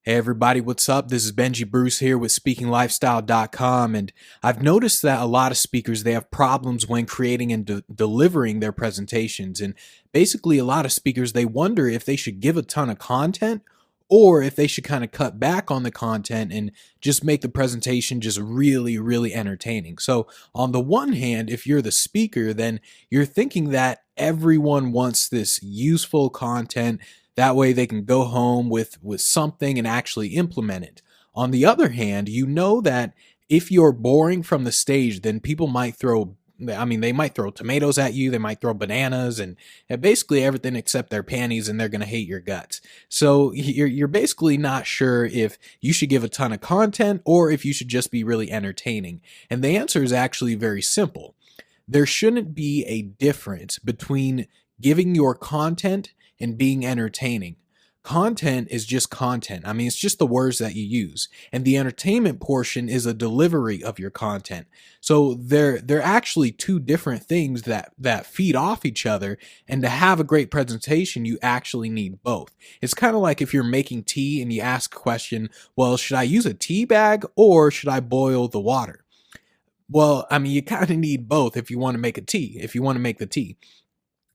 Hey everybody, what's up? This is Benji Bruce here with SpeakingLifestyle.com, and I've noticed that a lot of speakers they have problems when creating and delivering their presentations. And basically, a lot of speakers they wonder if they should give a ton of content or if they should kind of cut back on the content and just make the presentation just really, really entertaining. So, on the one hand, if you're the speaker, then you're thinking that everyone wants this useful content that way they can go home with something and actually implement it. On the other hand, you know that if you're boring from the stage, then people might throw they might throw tomatoes at you, they might throw bananas and basically everything except their panties, and they're going to hate your guts. So you're basically not sure if you should give a ton of content or if you should just be really entertaining. And the answer is actually very simple. There shouldn't be a difference between giving your content and being entertaining. Content is just content. It's just the words that you use. And the entertainment portion is a delivery of your content. So they're actually two different things that feed off each other. And to have a great presentation, you actually need both. It's kind of like if you're making tea and you ask a question, well, should I use a tea bag or should I boil the water? Well, you kind of need both if you want to make the tea.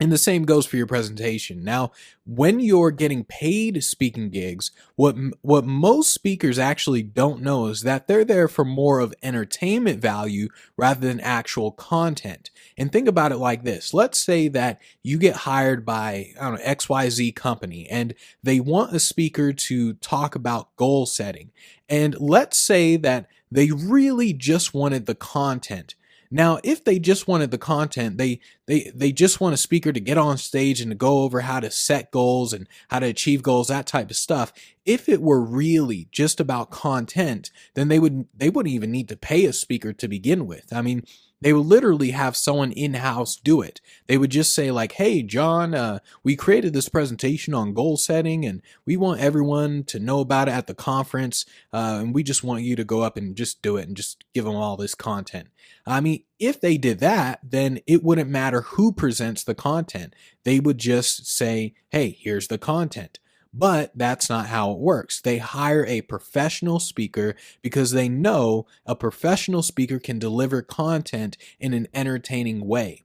And the same goes for your presentation. Now, when you're getting paid speaking gigs, what most speakers actually don't know is that they're there for more of entertainment value rather than actual content. And think about it like this. Let's say that you get hired by, XYZ company, and they want a speaker to talk about goal setting. And let's say that they really just wanted the content. Now, if they just wanted the content, they just want a speaker to get on stage and to go over how to set goals and how to achieve goals, that type of stuff. If it were really just about content, then they wouldn't even need to pay a speaker to begin with. They would literally have someone in-house do it. They would just say like, hey, John, we created this presentation on goal setting and we want everyone to know about it at the conference. And we just want you to go up and just do it and just give them all this content. If they did that, then it wouldn't matter who presents the content. They would just say, hey, here's the content. But that's not how it works. They hire a professional speaker because they know a professional speaker can deliver content in an entertaining way.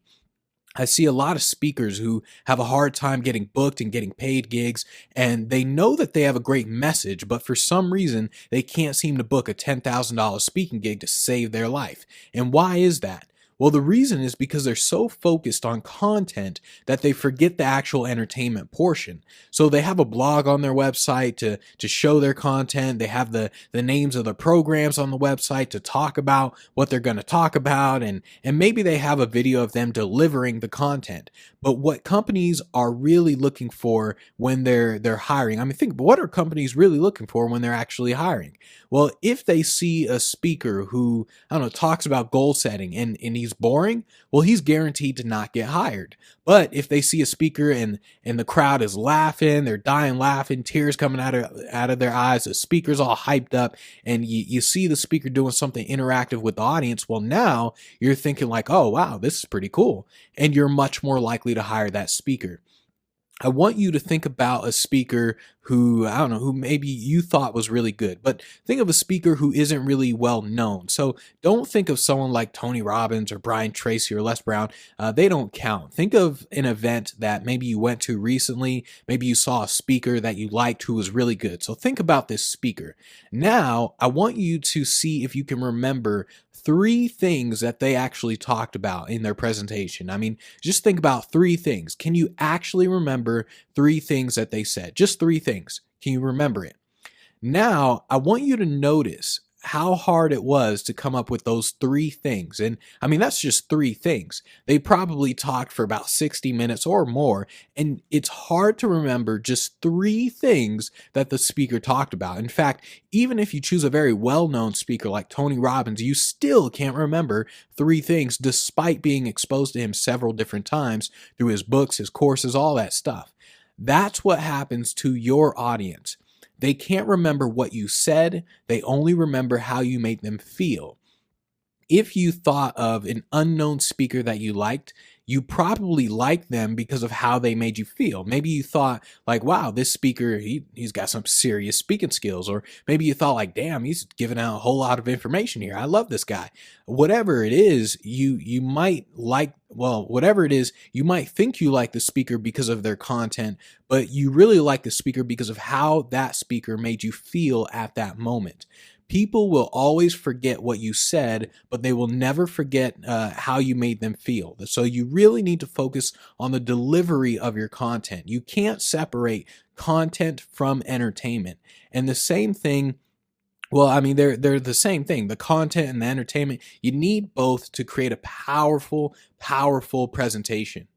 I see a lot of speakers who have a hard time getting booked and getting paid gigs, and they know that they have a great message, but for some reason, they can't seem to book a $10,000 speaking gig to save their life. And why is that? Well, the reason is because they're so focused on content that they forget the actual entertainment portion. So they have a blog on their website to show their content. They have the names of the programs on the website to talk about what they're going to talk about. And maybe they have a video of them delivering the content. But what companies are really looking for when they're hiring, what are companies really looking for when they're actually hiring? Well, if they see a speaker who, talks about goal setting and he's boring, well, he's guaranteed to not get hired. But if they see a speaker and the crowd is laughing, they're dying laughing, tears coming out of their eyes, the speaker's all hyped up, and you see the speaker doing something interactive with the audience, well, now you're thinking like, oh, wow, this is pretty cool. And you're much more likely to hire that speaker. I want you to think about a speaker who, who maybe you thought was really good, but think of a speaker who isn't really well known. So don't think of someone like Tony Robbins or Brian Tracy or Les Brown. They don't count. Think of an event that maybe you went to recently. Maybe you saw a speaker that you liked who was really good. So think about this speaker. Now, I want you to see if you can remember 3 things that they actually talked about in their presentation. Just think about 3 things. Can you actually remember 3 things that they said? Just 3 things. Can you remember it? Now, I want you to notice how hard it was to come up with those 3 things. And that's just 3 things. They probably talked for about 60 minutes or more, and it's hard to remember just 3 things that the speaker talked about. In fact, even if you choose a very well-known speaker like Tony Robbins, you still can't remember 3 things despite being exposed to him several different times through his books, his courses, all that stuff. That's what happens to your audience. They can't remember what you said. They only remember how you made them feel. If you thought of an unknown speaker that you liked, you probably like them because of how they made you feel. Maybe you thought like, wow, this speaker, he's got some serious speaking skills. Or maybe you thought like, damn, he's giving out a whole lot of information here. I love this guy. Whatever it is, you might like, well, whatever it is, you might think you like the speaker because of their content, but you really like the speaker because of how that speaker made you feel at that moment. People will always forget what you said, but they will never forget how you made them feel. So you really need to focus on the delivery of your content. You can't separate content from entertainment. And the same thing, well, I mean, they're the same thing. The content and the entertainment, you need both to create a powerful presentation.